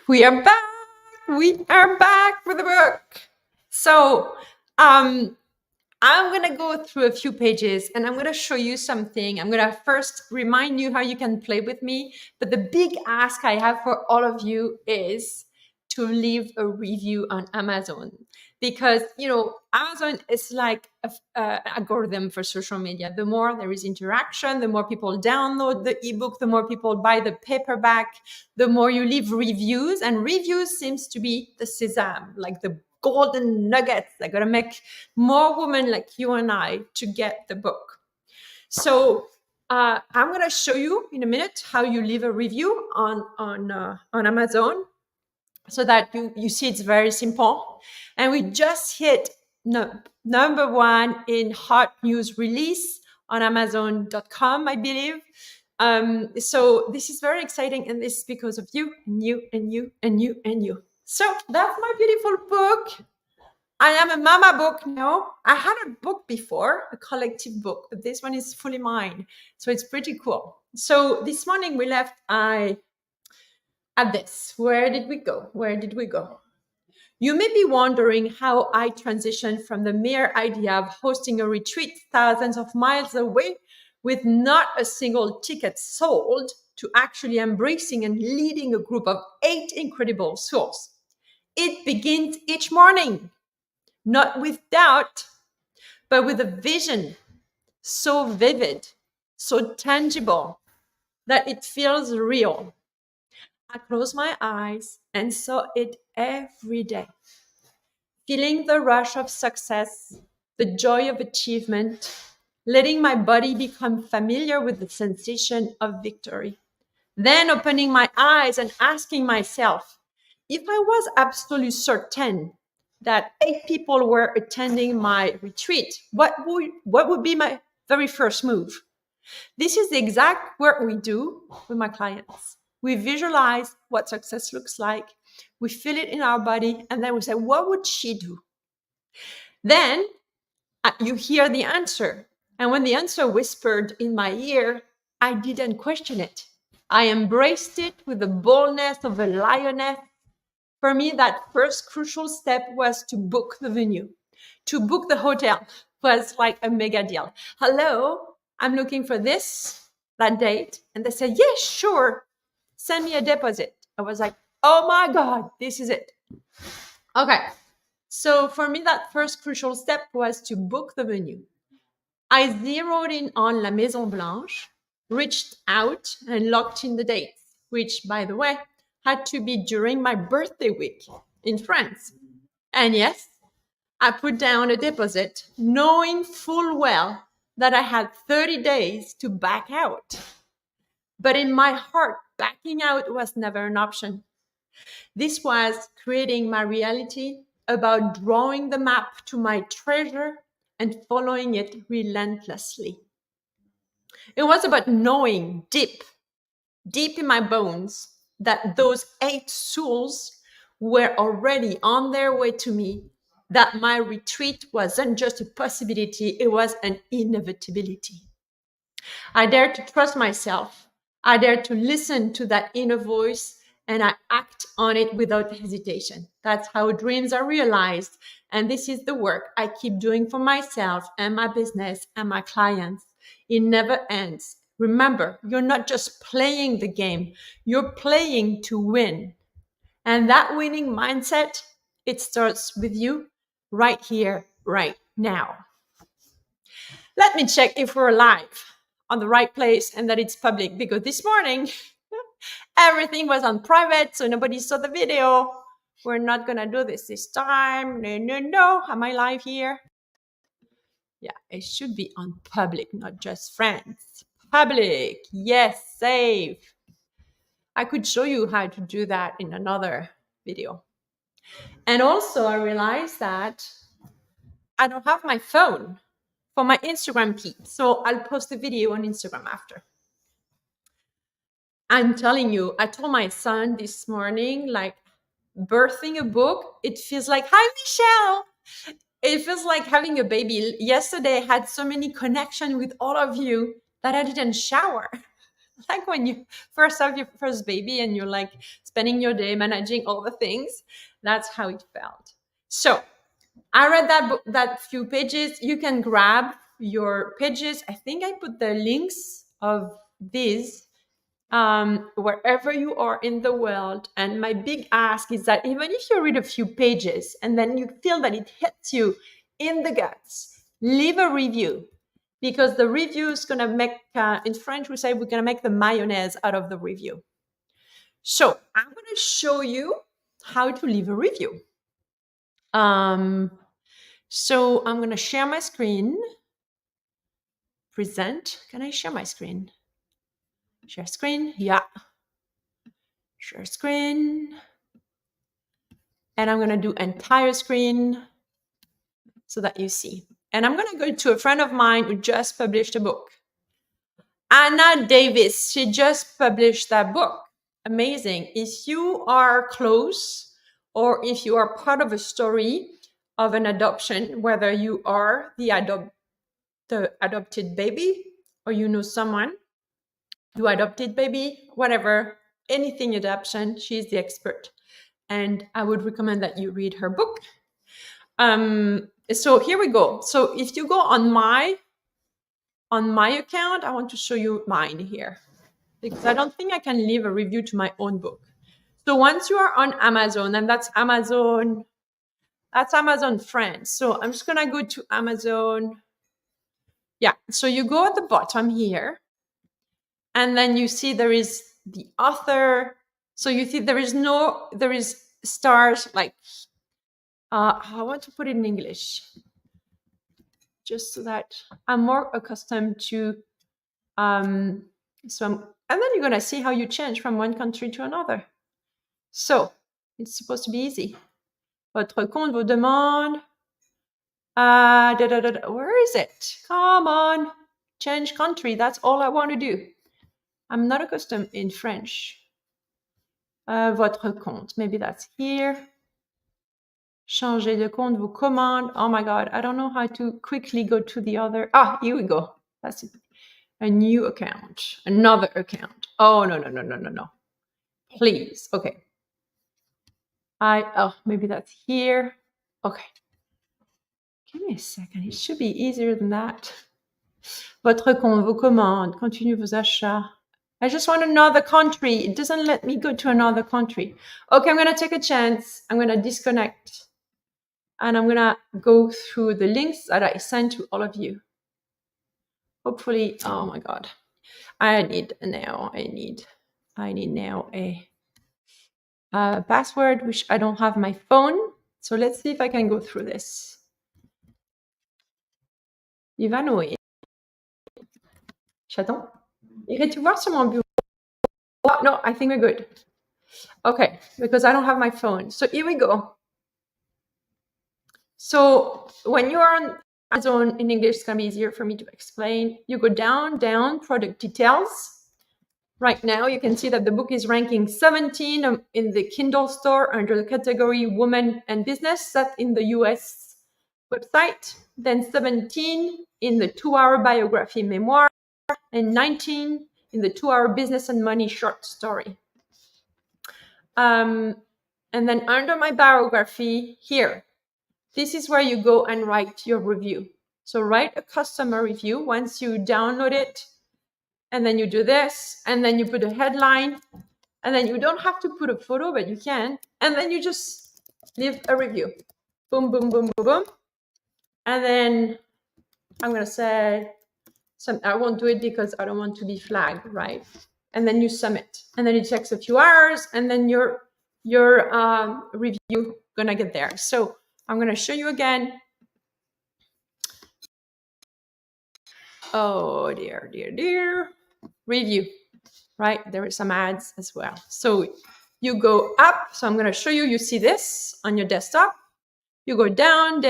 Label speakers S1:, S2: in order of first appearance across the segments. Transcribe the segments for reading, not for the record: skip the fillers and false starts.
S1: We are back. We are back with the book. So, um, I'm going to go through a few pages and I'm going to show you something. I'm going to first remind you how you can play with me. But the big ask I have for all of you is to leave a review on Amazon. Because, Amazon is like a algorithm for social media. The more there is interaction, the more people download the ebook, the more people buy the paperback, the more you leave reviews. And reviews seems to be the sesame, like the golden nuggets that gonna make more women like you and I to get the book. So I'm gonna show you in a minute how you leave a review on Amazon, so that you see it's very simple. And we just hit number one in hot news release on Amazon.com, I believe. So this is very exciting, and this is because of you and you and you and you and you. So that's my beautiful book. I am a mama book now. I had a book before, a collective book, but this one is fully mine. So it's pretty cool. So this morning we left at this. Where did we go? Where did we go? You may be wondering how I transitioned from the mere idea of hosting a retreat thousands of miles away with not a single ticket sold to actually embracing and leading a group of 8 incredible souls. It begins each morning, not with doubt, but with a vision so vivid, so tangible that it feels real. I close my eyes and saw it every day, feeling the rush of success, the joy of achievement, letting my body become familiar with the sensation of victory. Then opening my eyes and asking myself, if I was absolutely certain that 8 people were attending my retreat, what would be my very first move? This is the exact work we do with my clients. We visualize what success looks like, we feel it in our body, and then we say, what would she do? Then you hear the answer. And when the answer whispered in my ear, I didn't question it. I embraced it with the boldness of a lioness. For me, that first crucial step was to book the venue. To book the hotel was like a mega deal. Hello, I'm looking for that date. And they said, yes, sure. Send me a deposit. I was like, oh my God, this is it. Okay. So for me, that first crucial step was to book the venue. I zeroed in on La Maison Blanche, reached out and locked in the dates, which, by the way, had to be during my birthday week in France. And yes, I put down a deposit, knowing full well that I had 30 days to back out. But in my heart, backing out was never an option. This was creating my reality, about drawing the map to my treasure and following it relentlessly. It was about knowing deep in my bones that those 8 souls were already on their way to me, that my retreat wasn't just a possibility, it was an inevitability. I dared to trust myself. I dared to listen to that inner voice, and I act on it without hesitation. That's how dreams are realized. And this is the work I keep doing for myself and my business and my clients. It never ends. Remember, you're not just playing the game, you're playing to win. And that winning mindset, it starts with you right here, right now. Let me check if we're live on the right place and that it's public, because this morning everything was on private, so nobody saw the video. We're not gonna do this time. No. Am I live here? Yeah, it should be on public, not just friends. Public, yes, save. I could show you how to do that in another video. And also I realized that I don't have my phone for my Instagram feed. So I'll post a video on Instagram after. I'm telling you, I told my son this morning, like, birthing a book, it feels like, hi, Michelle. It feels like having a baby. Yesterday, I had so many connection with all of you that I didn't shower. like when you first have your first baby and you're like spending your day managing all the things. That's how it felt. So I read that book, that few pages. You can grab your pages. I think I put the links of these wherever you are in the world. And my big ask is that even if you read a few pages and then you feel that it hits you in the guts, leave a review, because the review is going to make, in French, we say we're going to make the mayonnaise out of the review. So I'm going to show you how to leave a review. So I'm going to share my screen. Present. Can I share my screen? Share screen. Yeah. Share screen. And I'm going to do entire screen so that you see. And I'm going to go to a friend of mine who just published a book. Anna Davis. She just published that book. Amazing. If you are close or if you are part of a story of an adoption, whether you are the adopted baby or you know someone who adopted baby, whatever, anything adoption, she's the expert. And I would recommend that you read her book. So here we go. So if you go on my account, I want to show you mine here, because I don't think I can leave a review to my own book. So once you are on Amazon, and that's Amazon France. So I'm just gonna go to Amazon. Yeah, so you go at the bottom here, and then you see there is the author. So you see there is stars like, I want to put it in English, just so that I'm more accustomed to, and then you're gonna see how you change from one country to another. So it's supposed to be easy. Votre compte vous demande, where is it? Come on, change country. That's all I want to do. I'm not accustomed in French. Votre compte, maybe that's here. Changer de compte vous commande. Oh my God, I don't know how to quickly go to the other. Here we go. That's it. A new account, another account. Oh, no. Please, okay. Maybe that's here. Okay. Give me a second. It should be easier than that. Votre compte, vos commandes, continue vos achats. I just want another country. It doesn't let me go to another country. Okay, I'm going to take a chance. I'm going to disconnect. And I'm going to go through the links that I sent to all of you. Hopefully, oh my God. I need now a password, which I don't have my phone. So let's see if I can go through this. Ivanoé. Chaton, irais-tu voir sur mon bureau? Oh, no, I think we're good. Okay, because I don't have my phone. So here we go. So when you are on Amazon in English, it's going to be easier for me to explain. You go down, product details. Right now, you can see that the book is ranking 17 in the Kindle store under the category Women and Business, set in the US website. Then 17 in the 2-hour biography memoir, and 19 in the 2-hour business and money short story. And then under my biography here, this is where you go and write your review. So write a customer review once you download it. And then you do this, and then you put a headline, and then you don't have to put a photo, but you can. And then you just leave a review. Boom, boom, boom, boom, boom. And then I'm going to say, I won't do it because I don't want to be flagged, right? And then you submit. And then it takes a few hours, and then your review going to get there. So I'm going to show you again. Oh, dear. Review, right? There are some ads as well. So you go up. So I'm going to show you. You see this on your desktop. You go down,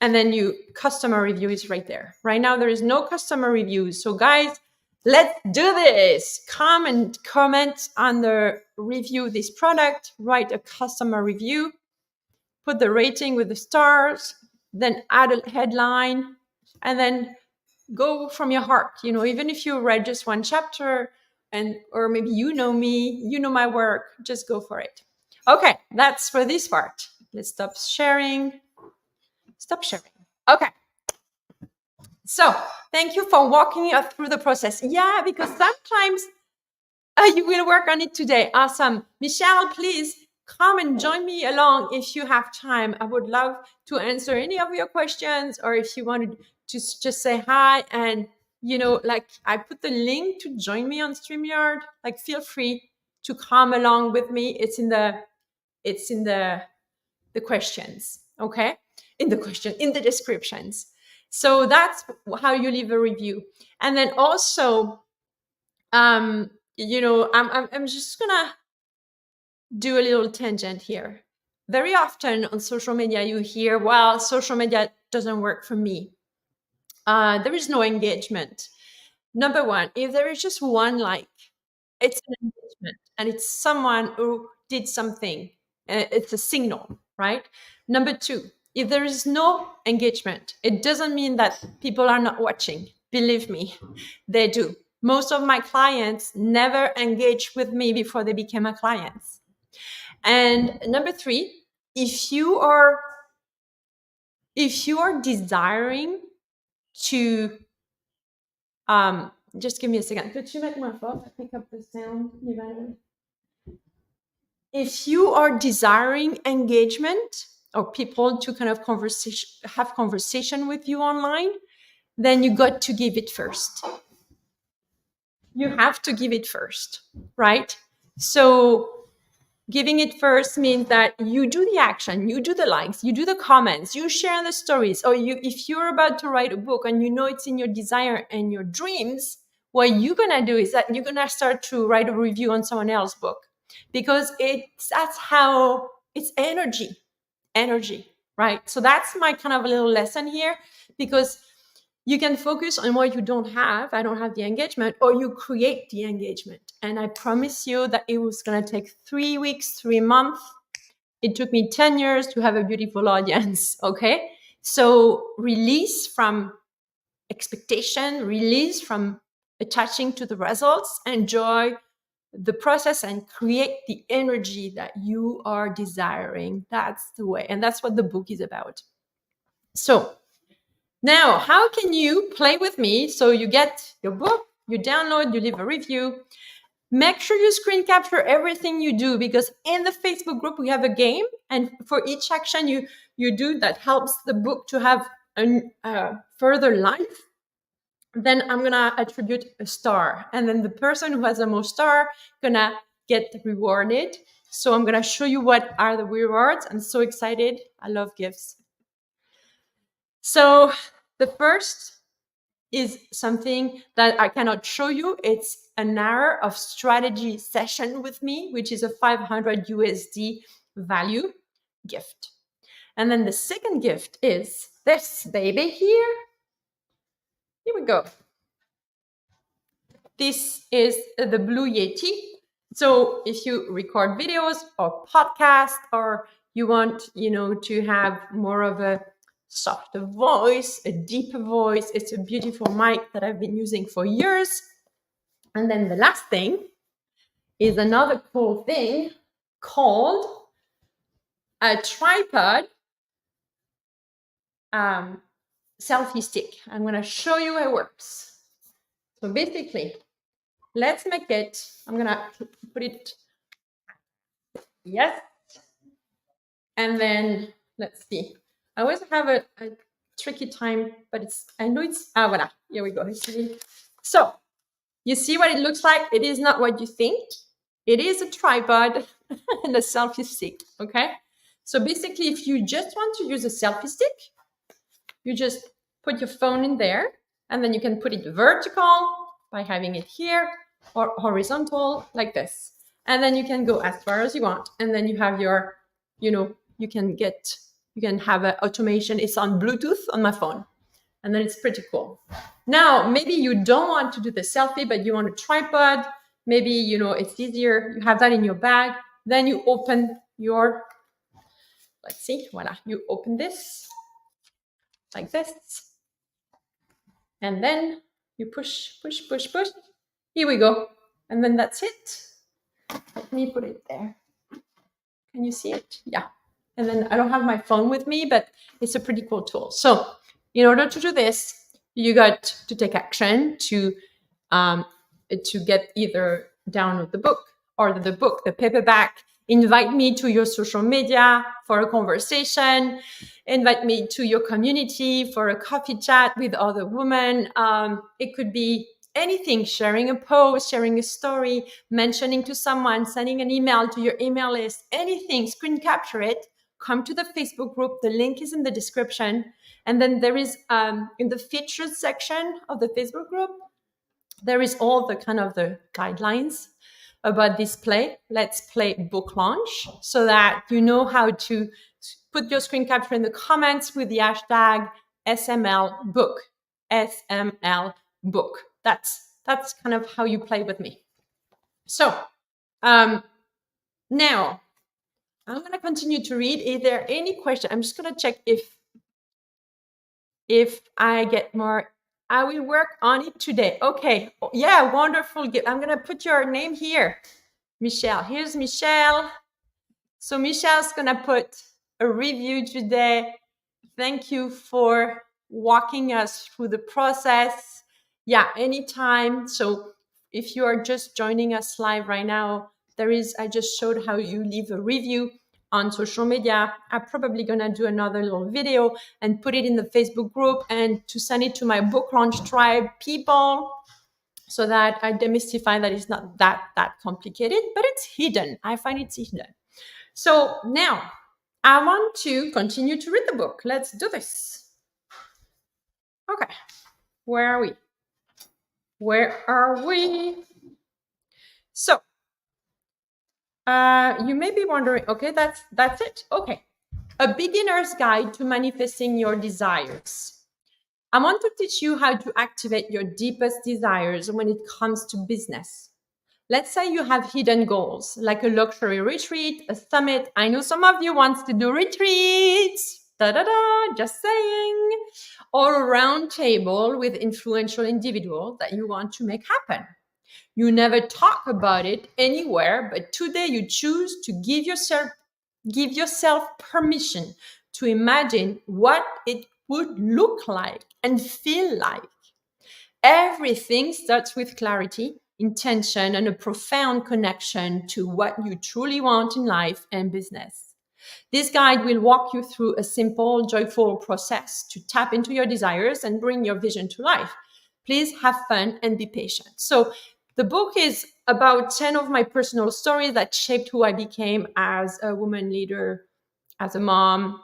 S1: and then customer review is right there. Right now, there is no customer reviews. So guys, let's do this. Come and comment on the review this product. Write a customer review. Put the rating with the stars. Then add a headline. And then go from your heart. Even if you read just one chapter, or maybe you know me, you know my work, just go for it. Okay, that's for this part. Let's stop sharing. Okay. So thank you for walking us through the process. Yeah, because sometimes you will work on it today. Awesome. Michelle, please come and join me along if you have time. I would love to answer any of your questions, or if you want to just say hi. And, like I put the link to join me on StreamYard. Like, feel free to come along with me. It's in the questions. Okay. In the descriptions. So that's how you leave a review. And then also, I'm just gonna do a little tangent here. Very often on social media, you hear, well, social media doesn't work for me. There is no engagement. Number one, if there is just one like, it's an engagement, and it's someone who did something. It's a signal, right? Number two, if there is no engagement, it doesn't mean that people are not watching. Believe me, they do. Most of my clients never engaged with me before they became my clients. And number three, if you are desiring to just give me a second. Could you make my phone pick up the sound? If you are desiring engagement, or people to kind of have conversation with you online, then you got to give it first. You have to give it first, right? So giving it first means that you do the action, you do the likes, you do the comments, you share the stories. Or if you're about to write a book and it's in your desire and your dreams, what you're gonna do is that you're gonna start to write a review on someone else's book, because that's how it's energy, right? So that's my kind of a little lesson here, because you can focus on what you don't have. I don't have the engagement, or you create the engagement. And I promise you that it was going to take 3 weeks, 3 months. It took me 10 years to have a beautiful audience. Okay. So release from expectation, release from attaching to the results, enjoy the process, and create the energy that you are desiring. That's the way. And that's what the book is about. So now, how can you play with me? So you get your book, you download, you leave a review. Make sure you screen capture everything you do, because in the Facebook group, we have a game. And for each action you do that helps the book to have a further life, then I'm going to attribute a star. And then the person who has the most star going to get rewarded. So I'm going to show you what are the rewards. I'm so excited. I love gifts. So the first is something that I cannot show you. It's an hour of strategy session with me, which is a 500 USD value gift. And then the second gift is this baby here. Here we go. This is the Blue Yeti. So if you record videos or podcast, or you want, to have more of a softer voice, a deeper voice, it's a beautiful mic that I've been using for years. And then the last thing is another cool thing called a tripod selfie stick. I'm going to show you how it works. So basically, let's make it. I'm going to put it. Yes. And then let's see. I always have a tricky time, but I know it's, voila, here we go. So you see what it looks like? It is not what you think. It is a tripod and a selfie stick, okay? So basically, if you just want to use a selfie stick, you just put your phone in there, and then you can put it vertical by having it here, or horizontal like this. And then you can go as far as you want. And then you have your, you can have an automation. It's on Bluetooth on my phone. And then it's pretty cool. Now, maybe you don't want to do the selfie, but you want a tripod. Maybe, it's easier. You have that in your bag. Then you open your, let's see, voila. You open this like this. And then you push, push, push, push. Here we go. And then that's it. Let me put it there. Can you see it? Yeah. And then I don't have my phone with me, but it's a pretty cool tool. So in order to do this, you got to take action to get either download the book or the paperback. Invite me to your social media for a conversation. Invite me to your community for a coffee chat with other women. It could be anything, sharing a post, sharing a story, mentioning to someone, sending an email to your email list, anything, screen capture it, come to the Facebook group. The link is in the description. And then there is, in the features section of the Facebook group, there is all the kind of the guidelines about this play. Let's Play book launch, so that you know how to put your screen capture in the comments with the hashtag SML book, SML book. That's kind of how you play with me. So now I'm going to continue to read. Is there any question? I'm just going to check if I get more. I will work on it today. Okay. Yeah, wonderful. I'm going to put your name here. Michelle. Here's Michelle. So Michelle's going to put a review today. Thank you for walking us through the process. Yeah, anytime. So if you are just joining us live right now, I just showed how you leave a review on social media. I'm probably going to do another little video and put it in the Facebook group and to send it to my book launch tribe people, so that I demystify that it's not that complicated, but it's hidden. I find it's hidden. So now I want to continue to read the book. Let's do this. Okay, where are we? So you may be wondering, okay, that's it. Okay, a beginner's guide to manifesting your desires. I want to teach you how to activate your deepest desires when it comes to business. Let's say you have hidden goals, like a luxury retreat, a summit. I know some of you want to do retreats, just saying, or a round table with influential individuals that you want to make happen. You never talk about it anywhere, but today you choose to give yourself permission to imagine what it would look like and feel like. Everything starts with clarity, intention, and a profound connection to what you truly want in life and business. This guide will walk you through a simple, joyful process to tap into your desires and bring your vision to life. Please have fun and be patient. So the book is about 10 of my personal stories that shaped who I became as a woman leader, as a mom,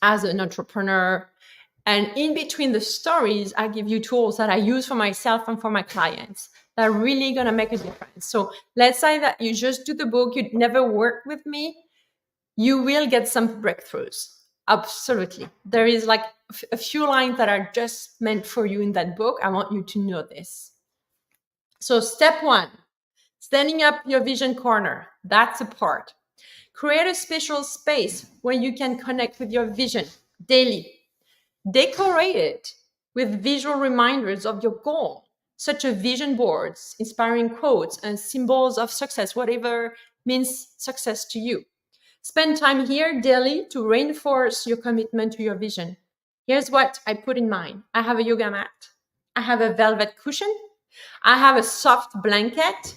S1: as an entrepreneur. And in between the stories, I give you tools that I use for myself and for my clients that are really going to make a difference. So let's say that you just do the book, you'd never work with me, you will get some breakthroughs. Absolutely. There is like a few lines that are just meant for you in that book. I want you to know this. So step 1, standing up your vision corner. That's a part. Create a special space where you can connect with your vision daily. Decorate it with visual reminders of your goal, such as vision boards, inspiring quotes, and symbols of success, whatever means success to you. Spend time here daily to reinforce your commitment to your vision. Here's what I put in mine. I have a yoga mat. I have a velvet cushion. I have a soft blanket.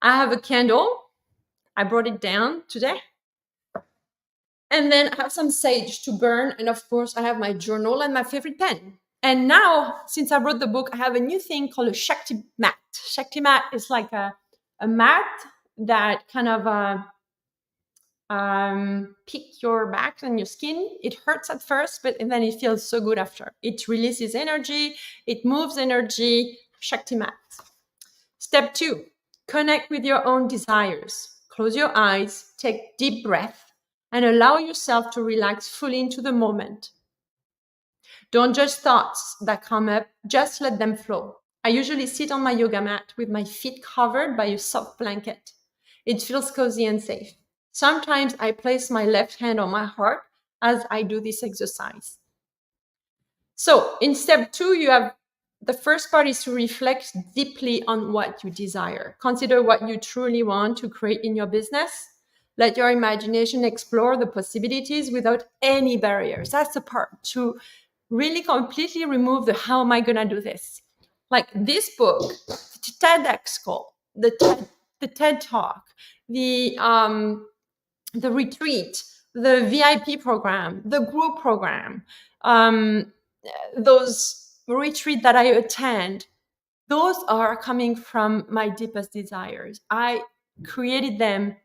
S1: I have a candle. I brought it down today. And then I have some sage to burn. And of course, I have my journal and my favorite pen. And now, since I wrote the book, I have a new thing called a Shakti mat. Shakti mat is like a mat that kind of pick your back and your skin. It hurts at first, but then it feels so good after. It releases energy. It moves energy. Shakti mat. Step 2, connect with your own desires. Close your eyes, take deep breath, and allow yourself to relax fully into the moment. Don't judge thoughts that come up, just let them flow. I usually sit on my yoga mat with my feet covered by a soft blanket. It feels cozy and safe. Sometimes I place my left hand on my heart as I do this exercise. So in step 2, you have the first part is to reflect deeply on what you desire. Consider what you truly want to create in your business. Let your imagination explore the possibilities without any barriers. That's the part to really completely remove the how am I going to do this? Like this book, the TEDx call, the TED talk, the retreat, the VIP program, the group program, um, those retreat that I attend, those are coming from my deepest desires. I created them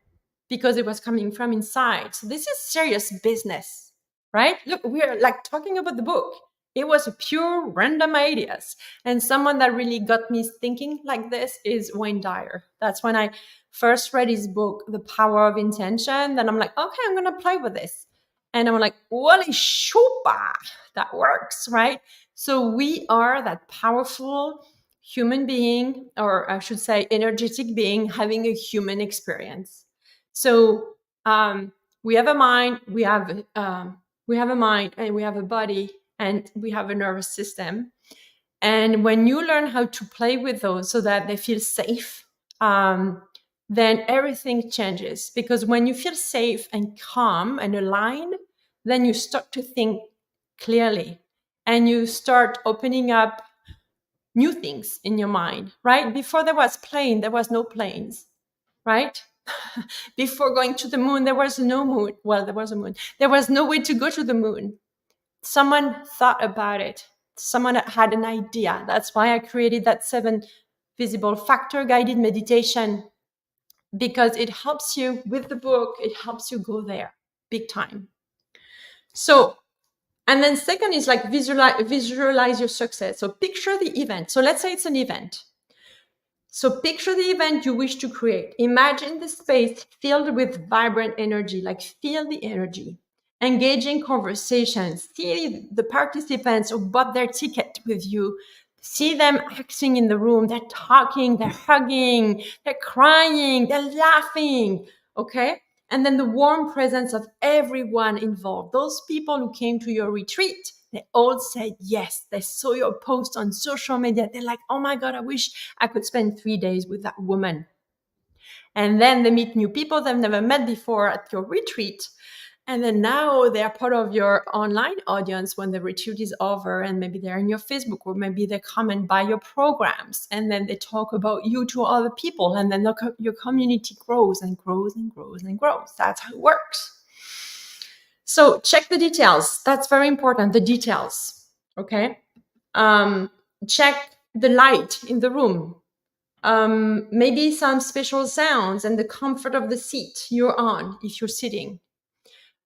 S1: because it was coming from inside. So this is serious business, right? Look, we are like talking about the book. It was a pure random ideas. And someone that really got me thinking like this is Wayne Dyer. That's when I first read his book, The Power of Intention. Then I'm like, okay, I'm going to play with this. And I'm like, holy shupa, that works, right? So we are that powerful human being, or I should say energetic being, having a human experience. So we have a mind, we have a mind, and we have a body, and we have a nervous system. And when you learn how to play with those so that they feel safe, then everything changes. Because when you feel safe and calm and aligned, then you start to think clearly, and you start opening up new things in your mind. Right before there was plane, there was no planes, right? Before going to the moon, there was no moon. Well, there was a moon. There was no way to go to the moon. Someone thought about it. Someone had an idea. That's why I created that 7 visible factor guided meditation, because it helps you with the book. It helps you go there big time. So, and then second is like visualize your success. So picture the event. So let's say it's an event. So picture the event you wish to create. Imagine the space filled with vibrant energy, like feel the energy. Engaging conversations. See the participants who bought their ticket with you. See them acting in the room. They're talking, they're hugging, they're crying, they're laughing. Okay? And then the warm presence of everyone involved. Those people who came to your retreat, they all said yes. They saw your post on social media. They're like, oh my God, I wish I could spend 3 days with that woman. And then they meet new people they've never met before at your retreat. And then now they're part of your online audience when the retreat is over, and maybe they're in your Facebook, or maybe they come and buy your programs, and then they talk about you to other people, and then your community grows and grows and grows and grows. That's how it works. So check the details. That's very important, the details. Okay. Check the light in the room. Maybe some special sounds and the comfort of the seat you're on if you're sitting.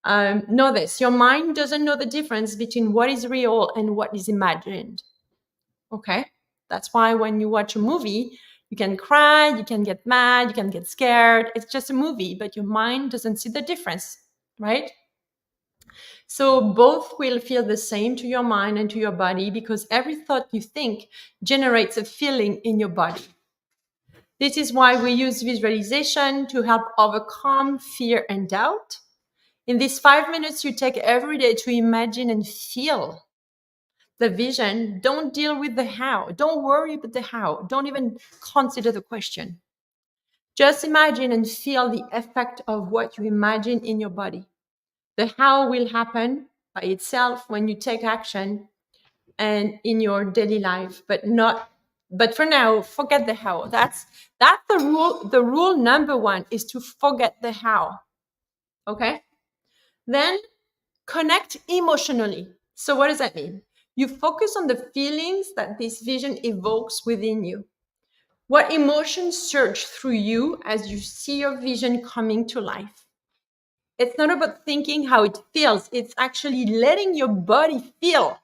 S1: Know this, your mind doesn't know the difference between what is real and what is imagined. Okay? That's why when you watch a movie, you can cry, you can get mad, you can get scared. It's just a movie, but your mind doesn't see the difference, right? So both will feel the same to your mind and to your body, because every thought you think generates a feeling in your body. This is why we use visualization to help overcome fear and doubt. In these 5 minutes you take every day to imagine and feel the vision. Don't deal with the how. Don't worry about the how. Don't even consider the question. Just imagine and feel the effect of what you imagine in your body. The how will happen by itself when you take action and in your daily life, but for now, forget the how. That's the rule. The rule number 1 is to forget the how. Okay? Then connect emotionally. So what does that mean? You focus on the feelings that this vision evokes within you. What emotions surge through you as you see your vision coming to life? It's not about thinking how it feels. It's actually letting your body feel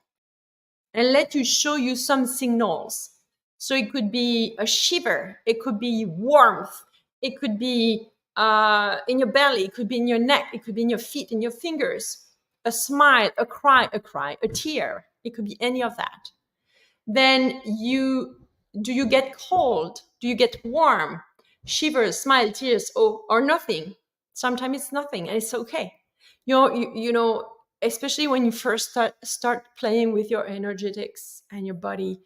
S1: and let you show you some signals. So it could be a shiver. It could be warmth. It could be in your belly. It could be in your neck. It could be in your feet, in your fingers. A smile, a cry, a tear. It could be any of that. Then do you get cold? Do you get warm? Shivers, smile, tears, or nothing? Sometimes it's nothing, and it's okay. You know, especially when you first start playing with your energetics and your body,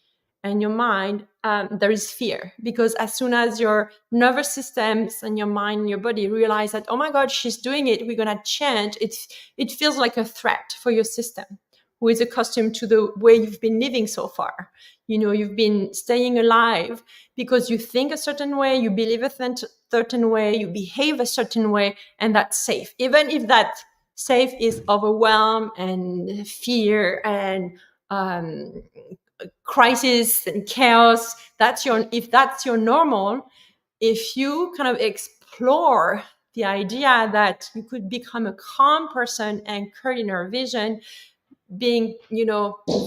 S1: and your mind, there is fear, because as soon as your nervous systems and your mind and your body realize that, oh my God, she's doing it, we're going to change, it feels like a threat for your system, who is accustomed to the way you've been living so far. You've been staying alive because you think a certain way, you believe a certain way, you behave a certain way, and that's safe. Even if that safe is overwhelm and fear and crisis and chaos, if that's your normal. If you kind of explore the idea that you could become a calm person anchored in our vision, being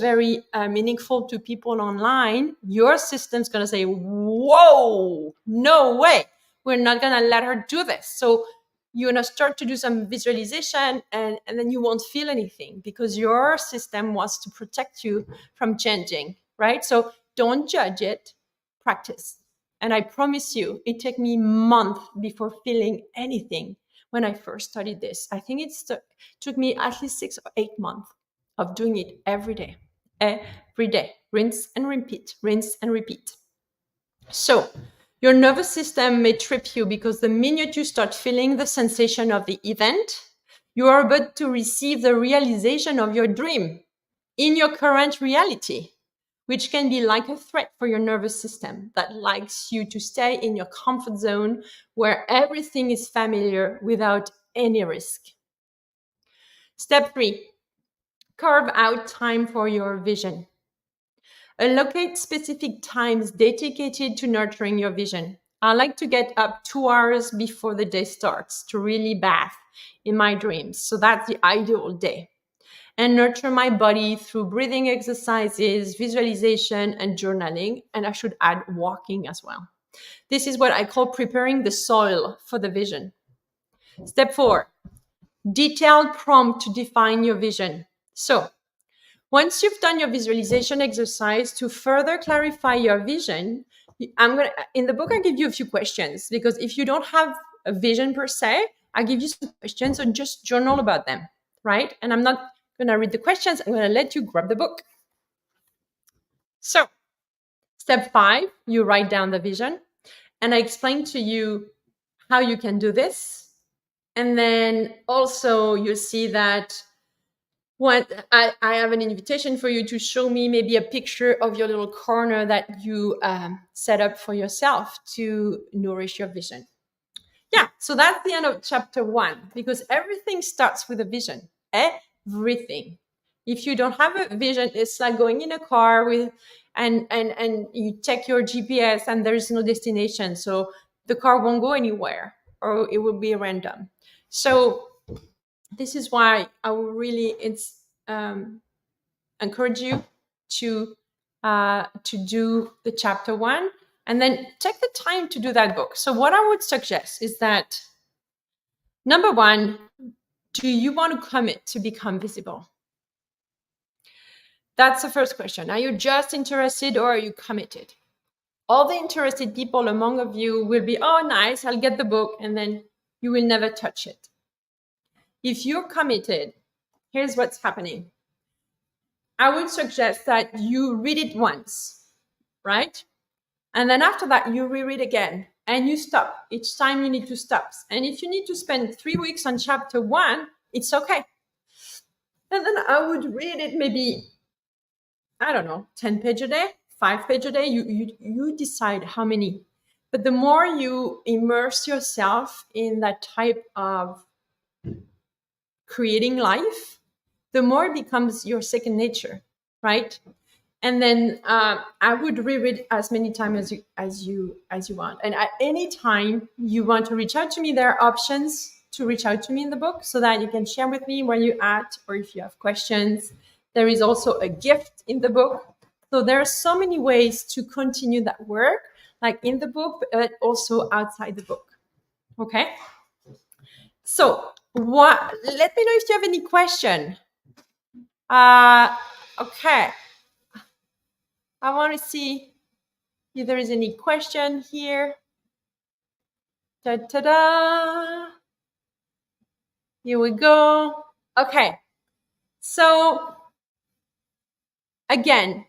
S1: very meaningful to people online, your system's going to say, whoa, no way, we're not going to let her do this. So you're going to start to do some visualization, and then you won't feel anything because your system wants to protect you from changing, right? So don't judge it, practice. And I promise you, it took me months before feeling anything when I first studied this. I think it took me at least 6 or 8 months of doing it every day, rinse and repeat, rinse and repeat. So your nervous system may trip you because the minute you start feeling the sensation of the event, you are about to receive the realization of your dream in your current reality, which can be like a threat for your nervous system that likes you to stay in your comfort zone where everything is familiar without any risk. Step 3. Carve out time for your vision. Allocate specific times dedicated to nurturing your vision. I like to get up 2 hours before the day starts to really bath in my dreams. So that's the ideal day. And nurture my body through breathing exercises, visualization, and journaling. And I should add walking as well. This is what I call preparing the soil for the vision. Step 4. Detailed prompt to define your vision. So once you've done your visualization exercise to further clarify your vision, in the book, I give you a few questions, because if you don't have a vision per se, I give you some questions and just journal about them, right? And I'm not going to read the questions. I'm going to let you grab the book. So step 5, you write down the vision, and I explain to you how you can do this. And then also you'll see that I have an invitation for you to show me maybe a picture of your little corner that you set up for yourself to nourish your vision. Yeah, so that's the end of chapter 1, because everything starts with a vision. Everything. If you don't have a vision, it's like going in a car and you check your GPS and there is no destination. So the car won't go anywhere, or it will be random. So this is why I will really encourage you to do the chapter 1, and then take the time to do that book. So what I would suggest is that, number 1, do you want to commit to become visible? That's the first question. Are you just interested, or are you committed? All the interested people among of you will be, oh, nice, I'll get the book, and then you will never touch it. If you're committed, here's what's happening. I would suggest that you read it once, right? And then after that, you reread again, and you stop. Each time you need to stop. And if you need to spend 3 weeks on chapter 1, it's okay. And then I would read it maybe, I don't know, 10 pages a day, 5 pages a day. You decide how many. But the more you immerse yourself in that type of creating life, the more it becomes your second nature, right? And then I would reread as many times as you want. And at any time you want to reach out to me, there are options to reach out to me in the book, so that you can share with me where you're at, or if you have questions. There is also a gift in the book. So there are so many ways to continue that work, like in the book, but also outside the book. Okay. So let me know if you have any question. Okay. I want to see if there is any question here. Ta-da! Here we go. Okay. So again,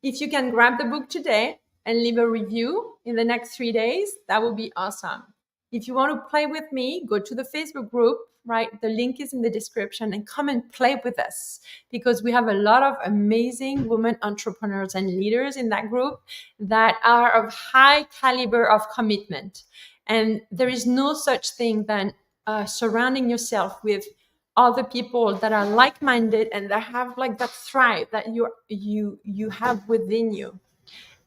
S1: if you can grab the book today and leave a review in the next 3 days, that would be awesome. If you want to play with me, go to the Facebook group, right? The link is in the description, and come and play with us, because we have a lot of amazing women entrepreneurs and leaders in that group that are of high caliber of commitment. And there is no such thing than surrounding yourself with other people that are like-minded and that have like that thrive that you have within you.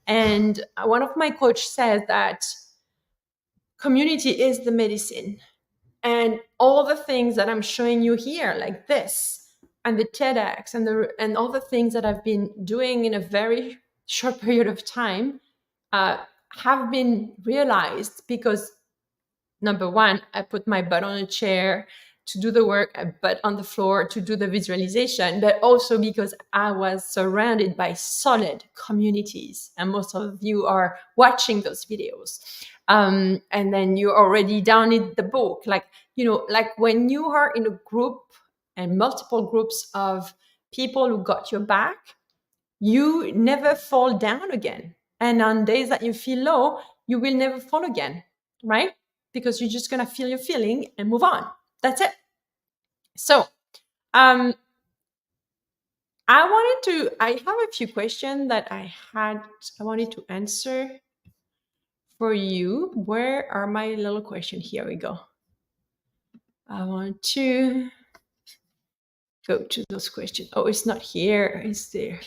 S1: And one of my coach says that community is the medicine. And all the things that I'm showing you here, like this, and the TEDx, and all the things that I've been doing in a very short period of time, have been realized because, number one, I put my butt on a chair to do the work, I butt on the floor to do the visualization, but also because I was surrounded by solid communities. And most of you are watching those videos. And then you already downloaded the book. Like, like when you are in a group and multiple groups of people who got your back, you never fall down again. And on days that you feel low, you will never fall again, right? Because you're just going to feel your feeling and move on. That's it. So, I have a few questions that I wanted to answer for you. Where are my little questions? Here we go. I want to go to those questions. Oh, it's not here. It's there.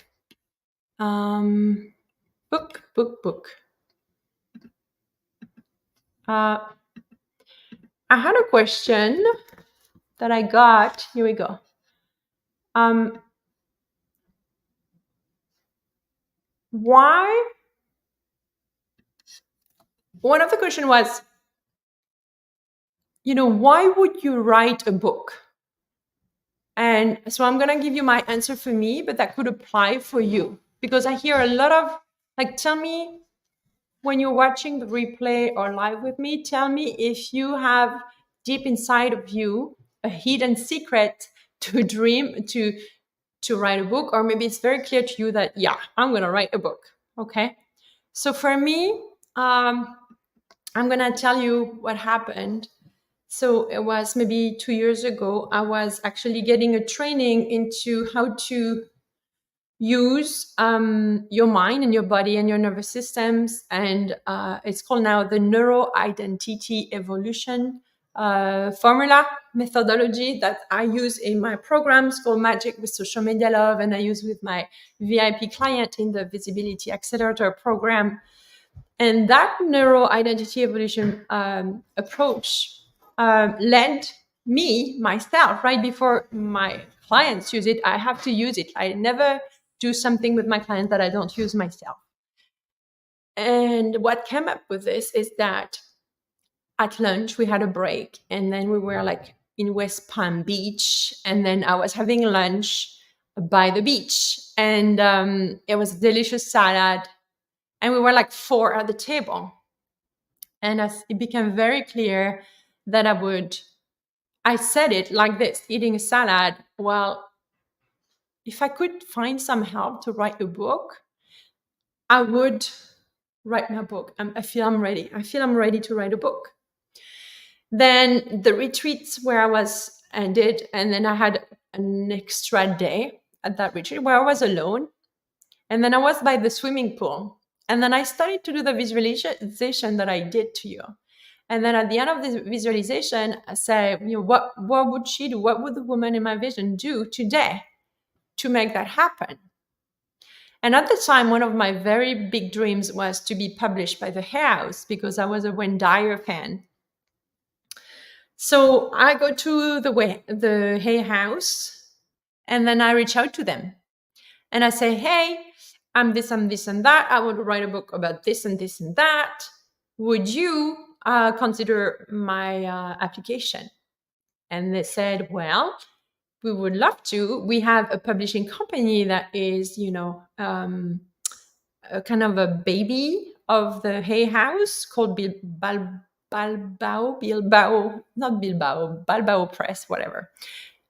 S1: Book. I had a question that I got. Here we go. Why? One of the questions was, why would you write a book? And so I'm going to give you my answer for me, but that could apply for you, because I hear a lot of, tell me when you're watching the replay or live with me, tell me if you have deep inside of you a hidden secret to dream, to write a book, or maybe it's very clear to you that, yeah, I'm going to write a book. Okay. So for me, I'm going to tell you what happened. So it was maybe 2 years ago. I was actually getting a training into how to use your mind and your body and your nervous systems. And it's called now the Neuro-Identity Evolution formula methodology that I use in my programs called Magic with Social Media Love, and I use with my VIP client in the Visibility Accelerator program. And that Neuro-Identity Evolution approach led me, myself, right before my clients use it, I have to use it. I never do something with my clients that I don't use myself. And what came up with this is that at lunch, we had a break, and then we were like in West Palm Beach, and then I was having lunch by the beach, and it was a delicious salad, and we were like 4 at the table. And as it became very clear that I said it like this, eating a salad, well, if I could find some help to write a book, I would write my book. I feel I'm ready. I feel I'm ready to write a book. Then the retreats where I was ended, and then I had an extra day at that retreat where I was alone. And then I was by the swimming pool. And then I started to do the visualization that I did to you. And then at the end of the visualization, I say, what would she do? What would the woman in my vision do today to make that happen? And at the time, one of my very big dreams was to be published by the Hay House, because I was a Wayne Dyer fan. So I go to the Hay House, and then I reach out to them. And I say, hey, I'm this and this and that. I want to write a book about this and this and that. Would you consider my application? And they said, well, we would love to. We have a publishing company that is, a kind of a baby of the Hay House called Balbao Press, whatever.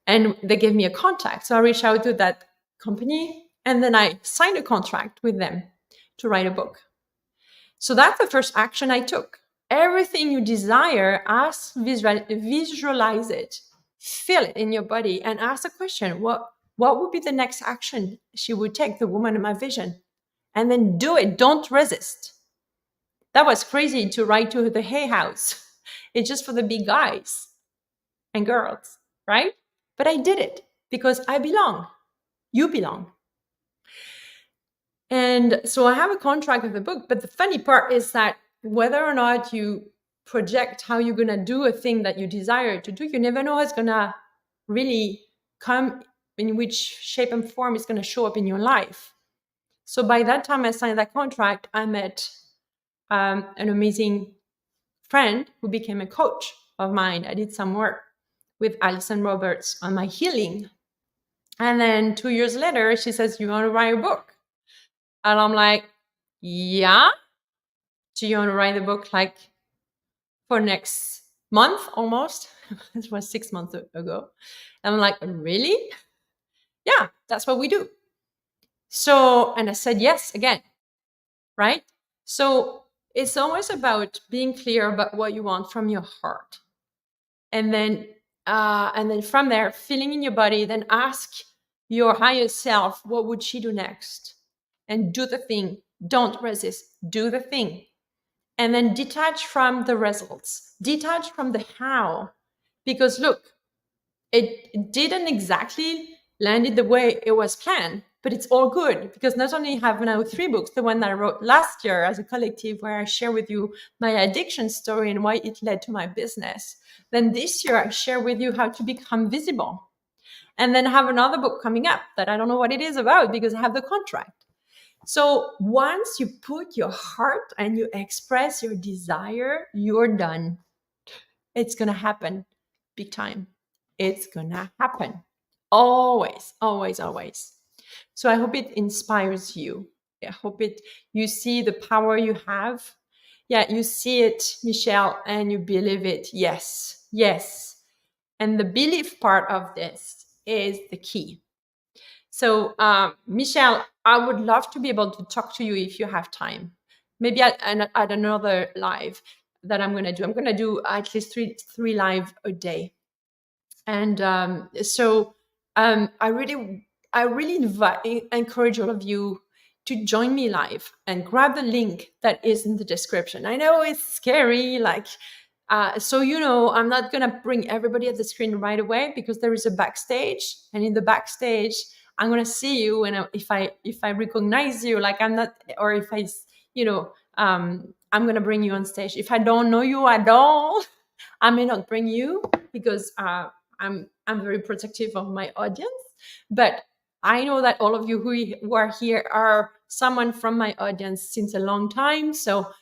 S1: And they gave me a contact. So I reached out to that company, And then I signed a contract with them to write a book. So that's the first action I took. Everything you desire, visualize it, feel it in your body, and ask the question, what would be the next action she would take, the woman in my vision? And then do it. Don't resist. That was crazy to write to the Hay House. It's just for the big guys and girls, right? But I did it because I belong. You belong. And so I have a contract with the book. But the funny part is that whether or not you project how you're going to do a thing that you desire to do, you never know how it's going to really come, in which shape and form it's going to show up in your life. So by that time I signed that contract, I met an amazing friend who became a coach of mine. I did some work with Alison Roberts on my healing. And then 2 years later, she says, you want to write a book? And I'm like, yeah. Do you want to write the book like for next month almost? It was 6 months ago. And I'm like, really? Yeah, that's what we do. So, and I said yes again, right? So it's always about being clear about what you want from your heart. And then from there, feeling in your body, then ask your higher self, what would she do next? And do the thing. Don't resist. Do the thing. And then detach from the results. Detach from the how. Because look, it didn't exactly land the way it was planned, but it's all good because not only have now 3 books, the one that I wrote last year as a collective where I share with you my addiction story and why it led to my business. Then this year I share with you how to become visible. And then I have another book coming up that I don't know what it is about because I have the contract. So once you put your heart and you express your desire, you're done. It's going to happen big time. It's going to happen. Always, always, always. So I hope it inspires you. I hope you see the power you have. Yeah, you see it, Michelle, and you believe it. Yes, yes. And the belief part of this is the key. So, Michelle, I would love to be able to talk to you if you have time. Maybe at another live that I'm going to do. I'm going to do at least three live a day. And I really encourage all of you to join me live and grab the link that is in the description. I know it's scary, so I'm not gonna bring everybody at the screen right away because there is a backstage, and in the backstage, I'm gonna see you, and if I recognize you, like I'm not, or if I'm gonna bring you on stage. If I don't know you at all, I may not bring you because I'm very protective of my audience, but I know that all of you who are here are someone from my audience since a long time. So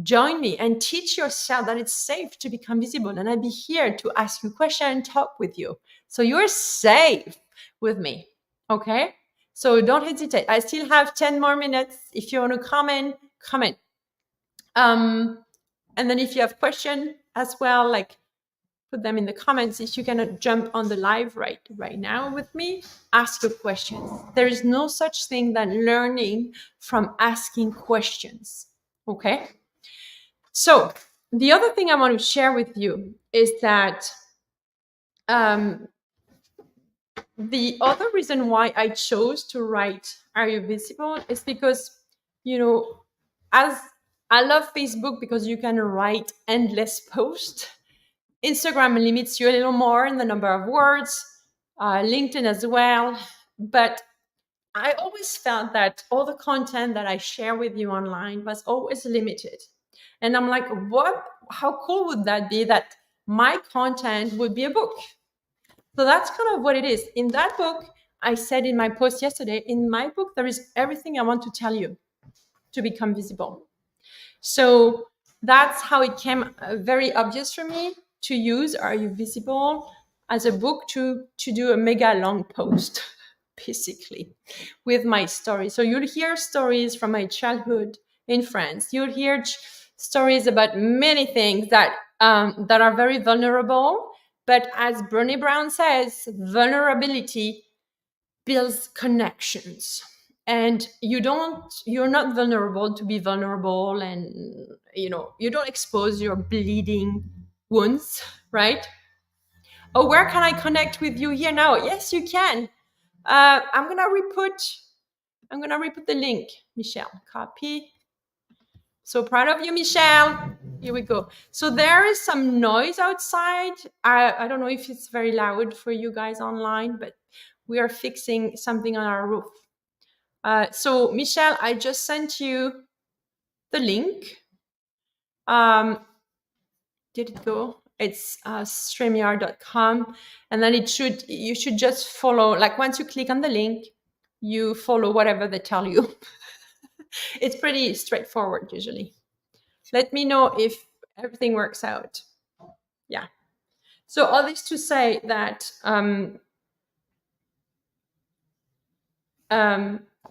S1: join me and teach yourself that it's safe to become visible. And I'll be here to ask you questions and talk with you. So you're safe with me. Okay? So don't hesitate. I still have 10 more minutes. If you want to comment. And then if you have questions as well, put them in the comments. If you cannot jump on the live right now with me, ask a question. There is no such thing than learning from asking questions. Okay? So the other thing I want to share with you is that the other reason why I chose to write Are You Visible is because, as I love Facebook because you can write endless posts. Instagram limits you a little more in the number of words, LinkedIn as well. But I always felt that all the content that I share with you online was always limited. And I'm like, how cool would that be that my content would be a book? So that's kind of what it is. In that book, I said in my post yesterday, in my book, there is everything I want to tell you to become visible. So that's how it came very obvious for me to use Are You Visible as a book to do a mega long post, basically, with my story. So you'll hear stories from my childhood in France. You'll hear stories about many things that are very vulnerable. But as Brené Brown says, vulnerability builds connections. and you're not vulnerable to be vulnerable, and you don't expose your bleeding wounds, right? Oh, where can I connect with you here now? Yes, you can. I'm gonna re-put the link. Michelle, copy. So proud of you, Michelle. Here we go. So there is some noise outside. I don't know if it's very loud for you guys online, but we are fixing something on our roof. So Michelle, I just sent you the link. Did it go? It's StreamYard.com, and then you should just follow. Like once you click on the link, you follow whatever they tell you. It's pretty straightforward usually. Let me know if everything works out. Yeah. So all this to say that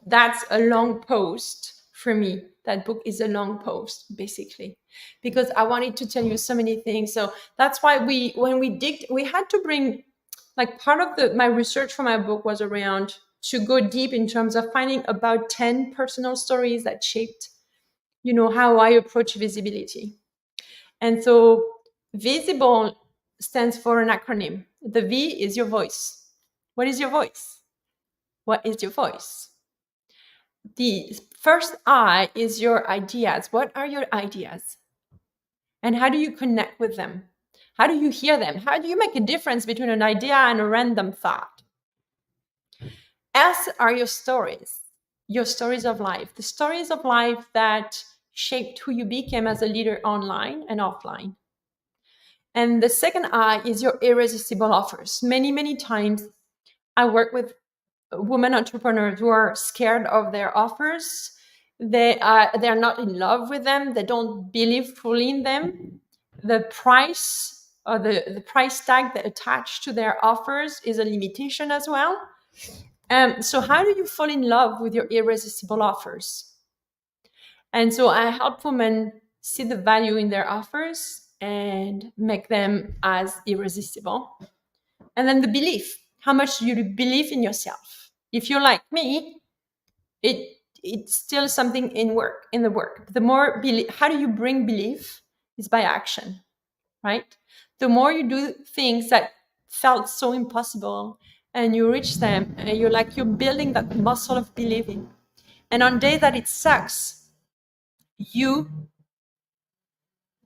S1: that's a long post for me. That book is a long post, basically, because I wanted to tell you so many things. So that's why when we digged, we had to bring, like, part of my research for my book was around to go deep in terms of finding about 10 personal stories that shaped, how I approach visibility. And so visible stands for an acronym. The V is your voice. What is your voice? What is your voice? The first I is your ideas. What are your ideas? And how do you connect with them? How do you hear them? How do you make a difference between an idea and a random thought? S are your stories of life, the stories of life that shaped who you became as a leader online and offline. And the second I is your irresistible offers. Many, many times I work with women entrepreneurs who are scared of their offers. They're not in love with them. They don't believe fully in them. The price or the price tag that attached to their offers is a limitation as well. So how do you fall in love with your irresistible offers? And so I help women see the value in their offers and make them as irresistible. And then the belief. How much do you believe in yourself? If you're like me, it's still something in the work. The more how do you bring belief is by action, right? The more you do things that felt so impossible and you reach them, and you're building that muscle of believing. And on days that it sucks, you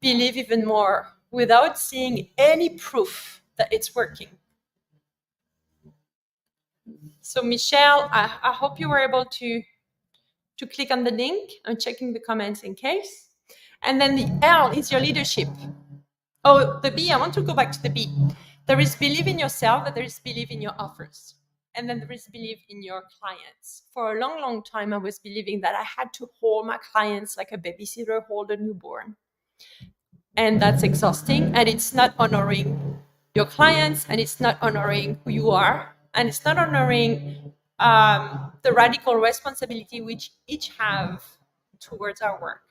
S1: believe even more without seeing any proof that it's working. So Michelle, I hope you were able to click on the link. I'm checking the comments in case. And then the L is your leadership. Oh, the B, I want to go back to the B. There is belief in yourself, but there is belief in your offers. And then there is belief in your clients. For a long, long time, I was believing that I had to hold my clients like a babysitter hold a newborn. And that's exhausting. And it's not honoring your clients, and it's not honoring who you are, and it's not honoring the radical responsibility which each have towards our work.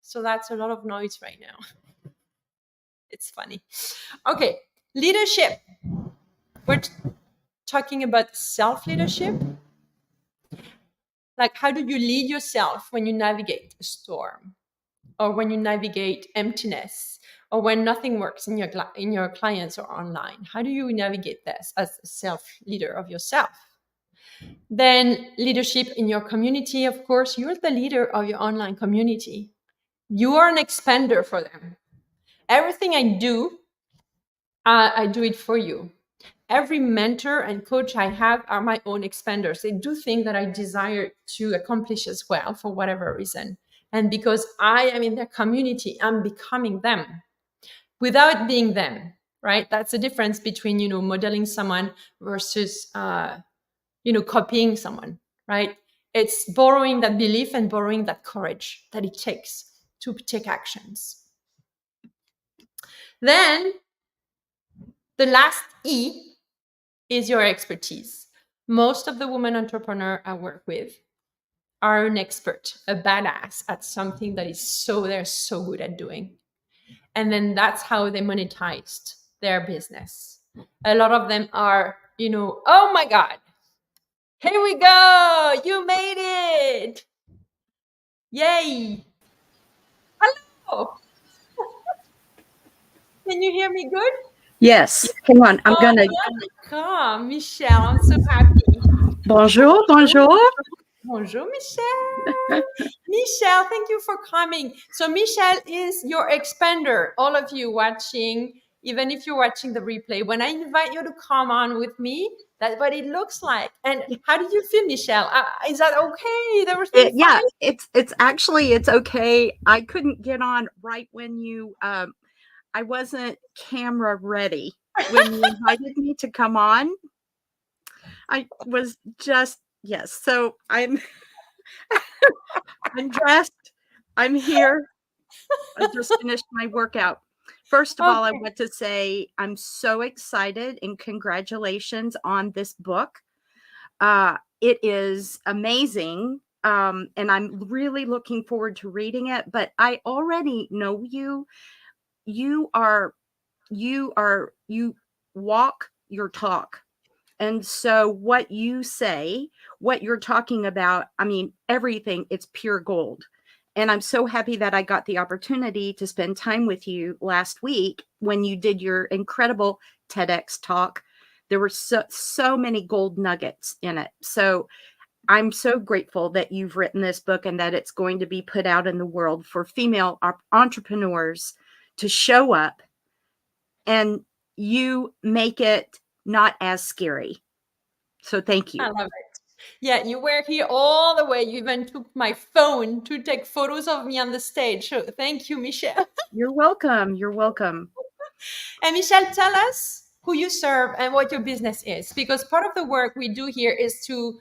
S1: So that's a lot of noise right now. It's funny. Okay, leadership. We're talking about self-leadership. Like, how do you lead yourself when you navigate a storm, or when you navigate emptiness, or when nothing works in your clients or online? How do you navigate this as a self-leader of yourself? Then leadership in your community, of course. You're the leader of your online community. You are an expander for them. Everything I do it for you. Every mentor and coach I have are my own expanders. They do things that I desire to accomplish as well, for whatever reason. And because I am in their community, I'm becoming them without being them, right? That's the difference between, modeling someone versus, copying someone, right? It's borrowing that belief and borrowing that courage that it takes to take actions. Then the last E is your expertise. Most of the women entrepreneurs I work with are an expert, a badass at something that they're so good at doing. And then that's how they monetized their business. A lot of them are, oh my God, Here we go. You made it. Yay. Hello. Can you hear me good?
S2: Yes. Hang on. I'm
S1: Oh,
S2: gonna.
S1: welcome, Michelle. I'm so happy.
S2: Bonjour, bonjour.
S1: Bonjour, Michelle. Michelle, thank you for coming. So Michelle is your expander. All of you watching, even if you're watching the replay, when I invite you to come on with me, that's what it looks like. And how did you feel, Michelle? Is that okay? Is everything
S2: Yeah,
S1: fine?
S2: it's actually it's okay. I couldn't get on right when you. I wasn't camera ready when you invited me to come on. I was just yes. So I'm dressed. I'm here. I just finished my workout. First of all, I
S1: Okay.
S2: want to say I'm so excited and congratulations on this book. It is amazing. And I'm really looking forward to reading it. But I already know you. You are, you walk your talk. And so what you say, what you're talking about, I mean, everything, it's pure gold. And I'm so happy that I got the opportunity to spend time with you last week when you did your incredible TEDx talk. There were so many gold nuggets in it. So I'm so grateful that you've written this book and that it's going to be put out in the world for female entrepreneurs to show up, and you make it not as scary. So thank
S1: I
S2: you.
S1: love it. Yeah, you were here all the way. You even took my phone to take photos of me on the stage. So thank you, Michelle.
S2: You're welcome. You're welcome.
S1: And Michelle, tell us who you serve and what your business is, because part of the work we do here is to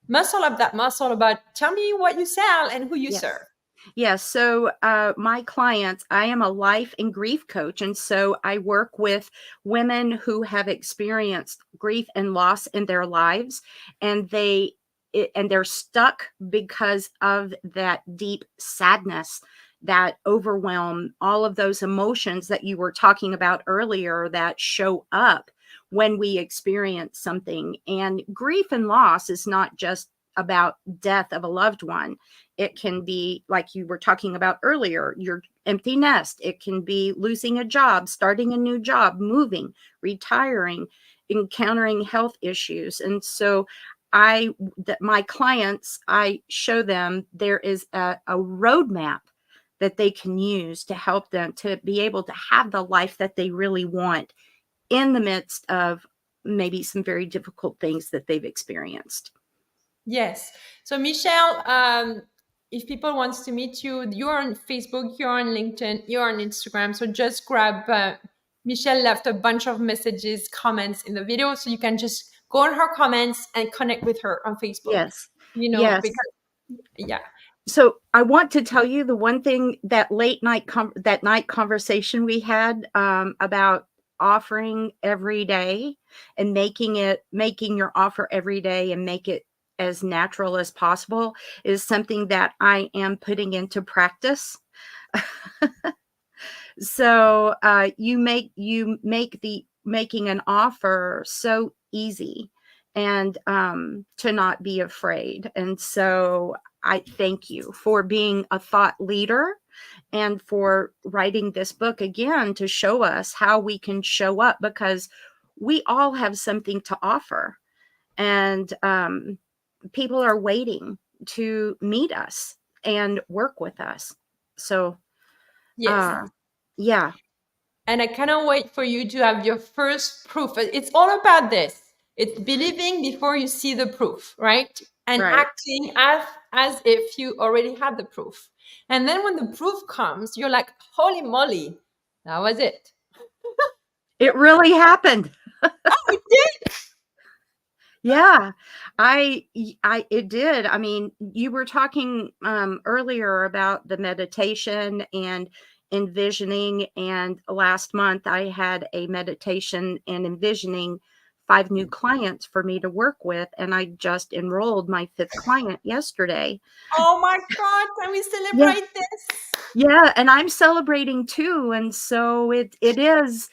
S1: muscle up that muscle about tell me what you sell and who you serve.
S2: Yes. Yes. So, my clients, I am a life and grief coach. And so I work with women who have experienced grief and loss in their lives, and and they're stuck because of that deep sadness, that overwhelm, all of those emotions that you were talking about earlier that show up when we experience something. And grief and loss is not just about death of a loved one. It can be, like you were talking about earlier, your empty nest. It can be losing a job, starting a new job, moving, retiring, encountering health issues. And so my clients, I show them there is a roadmap that they can use to help them to be able to have the life that they really want in the midst of maybe some very difficult things that they've experienced.
S1: Yes. So Michelle, if people wants to meet you, you're on Facebook, you're on LinkedIn, you're on Instagram. So just grab. Michelle left a bunch of messages, comments in the video, so you can just go on her comments and connect with her on Facebook.
S2: Yes.
S1: You know,
S2: Yes.
S1: because yeah.
S2: So I want to tell you the one thing, that that night conversation we had, about offering every day and making your offer every day and make it as natural as possible, is something that I am putting into practice. So you make the making an offer so easy, and to not be afraid. And so I thank you for being a thought leader and for writing this book again to show us how we can show up, because we all have something to offer, and people are waiting to meet us and work with us. So
S1: Yes.
S2: uh yeah.
S1: And I cannot wait for you to have your first proof. It's all about this. It's believing before you see the proof, right? And
S2: Right.
S1: acting as if you already had the proof. And then when the proof comes, you're like, holy moly, that was it.
S2: It really happened.
S1: Oh, it did.
S2: Yeah. It did. I mean, you were talking earlier about the meditation and envisioning, and last month I had a meditation and envisioning 5 new clients for me to work with, and I just enrolled my 5th client yesterday.
S1: Oh my God, can we
S2: Yeah.
S1: celebrate this?
S2: Yeah, and I'm celebrating too, and so it is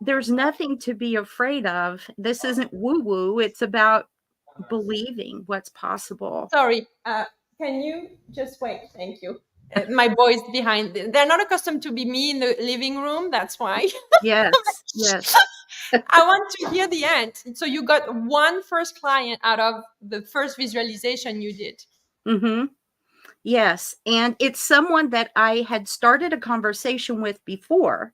S2: there's nothing to be afraid of. This isn't woo woo. It's about believing what's possible.
S1: Sorry, can you just wait? Thank you. My boys behind, they're not accustomed to be me in the living room. That's why.
S2: Yes, yes.
S1: I want to hear the end. So you got one first client out of the first visualization you did.
S2: Mm-hmm. Yes. And it's someone that I had started a conversation with before.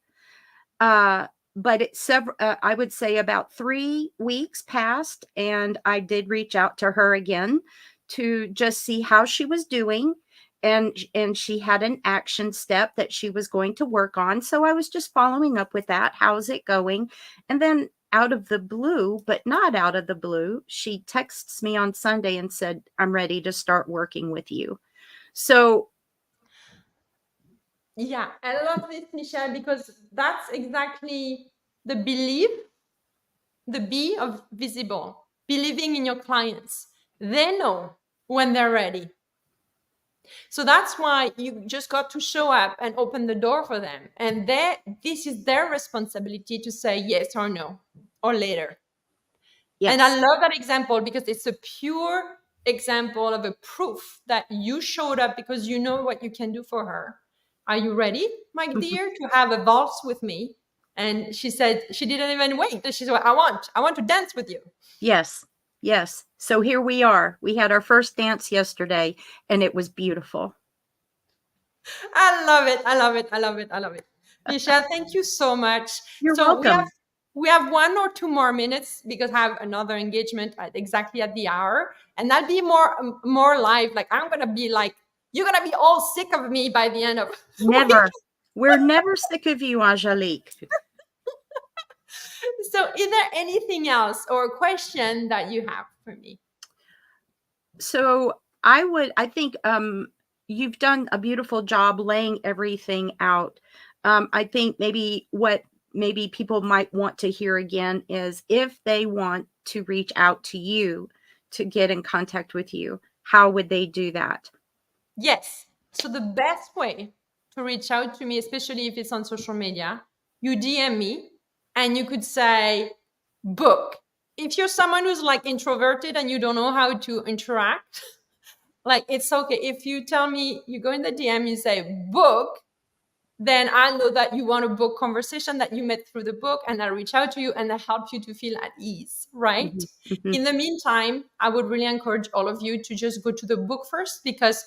S2: But it's several, I would say about 3 weeks passed, and I did reach out to her again to just see how she was doing. And she had an action step that she was going to work on. So I was just following up with that. How's it going? And then out of the blue, but not out of the blue, she texts me on Sunday and said, I'm ready to start working with you. So
S1: yeah, I love this, Michelle, because that's exactly the belief, the B of visible, believing in your clients. They know when they're ready. So that's why you just got to show up and open the door for them. And this is their responsibility to say yes or no or later.
S2: yes.
S1: And I love that example because it's a pure example of a proof that you showed up because you know what you can do for her. Are you ready, my dear, to have a waltz with me? And she said she didn't even wait. She said, I want to dance with you.
S2: Yes. Yes. So here we are. We had our first dance yesterday, and it was beautiful.
S1: I love it. I love it. I love it. I love it. Michelle, thank you so much.
S2: You're
S1: So
S2: welcome.
S1: we have 1 or 2 more minutes because I have another engagement exactly at the hour, and that'll be more live. Like I'm gonna be like, you're gonna be all sick of me by the end of
S2: Never. We're never sick of you, Angelique.
S1: So is there anything else or a question that you have for me?
S2: So I think you've done a beautiful job laying everything out. I think what maybe people might want to hear again is if they want to reach out to you to get in contact with you, how would they do that?
S1: Yes. So the best way to reach out to me, especially if it's on social media, you DM me and you could say book. If you're someone who's like introverted and you don't know how to interact, like it's okay. If you tell me, you go in the DM, you say book, then I know that you want to book conversation that you met through the book, and I reach out to you and I help you to feel at ease, right?
S2: Mm-hmm.
S1: In the meantime, I would really encourage all of you to just go to the book first, because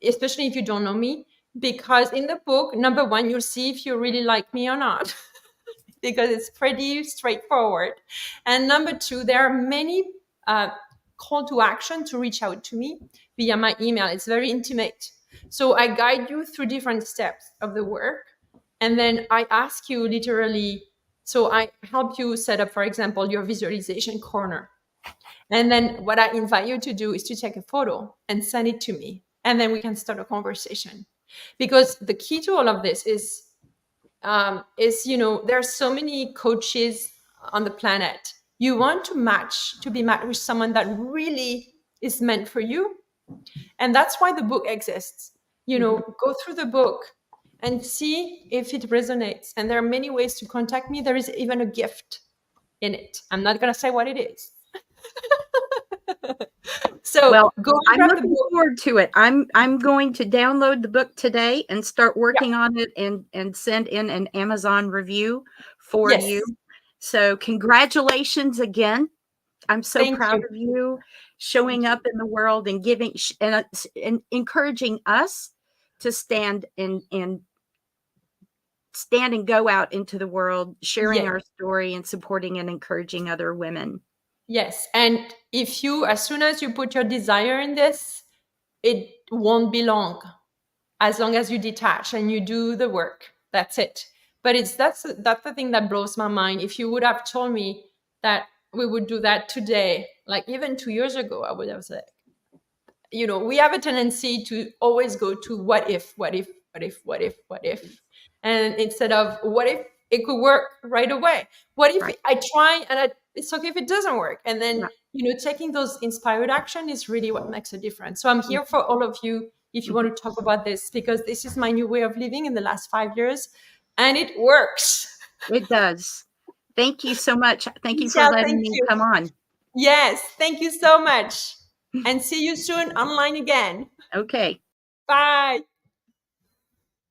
S1: especially if you don't know me, because in the book, number one, you'll see if you really like me or not, because it's pretty straightforward. And number two, there are many call to action to reach out to me via my email. It's very intimate. So I guide you through different steps of the work. And then I ask you literally, so I help you set up, for example, your visualization corner. And then what I invite you to do is to take a photo and send it to me. And then we can start a conversation. Because the key to all of this is, there are so many coaches on the planet. You want to be matched with someone that really is meant for you. And that's why the book exists. Go through the book and see if it resonates. And there are many ways to contact me. There is even a gift in it. I'm not going to say what it is. So go
S2: I'm
S1: grab the
S2: looking
S1: book.
S2: forward to it. I'm going to download the book today and start working on it and send in an Amazon review for you. So congratulations again. I'm so
S1: Thank
S2: proud
S1: you.
S2: of you showing up in the world and giving and encouraging us to stand and go out into the world, sharing our story and supporting and encouraging other women.
S1: Yes. And as soon as you put your desire in this, it won't be long, as long as you detach and you do the work. That's it. But that's the thing that blows my mind. If you would have told me that we would do that today, like even 2 years ago, I would have said, we have a tendency to always go to what if. And instead of what if it could work right away? What if I try and it's okay if it doesn't work? And then, taking those inspired action is really what makes a difference. So I'm here for all of you if you want to talk about this, because this is my new way of living in the last 5 years, and it works.
S2: It does. Thank you so much. Thank you for letting me come on.
S1: Yes, thank you so much. And see you soon online again.
S2: Okay.
S1: Bye.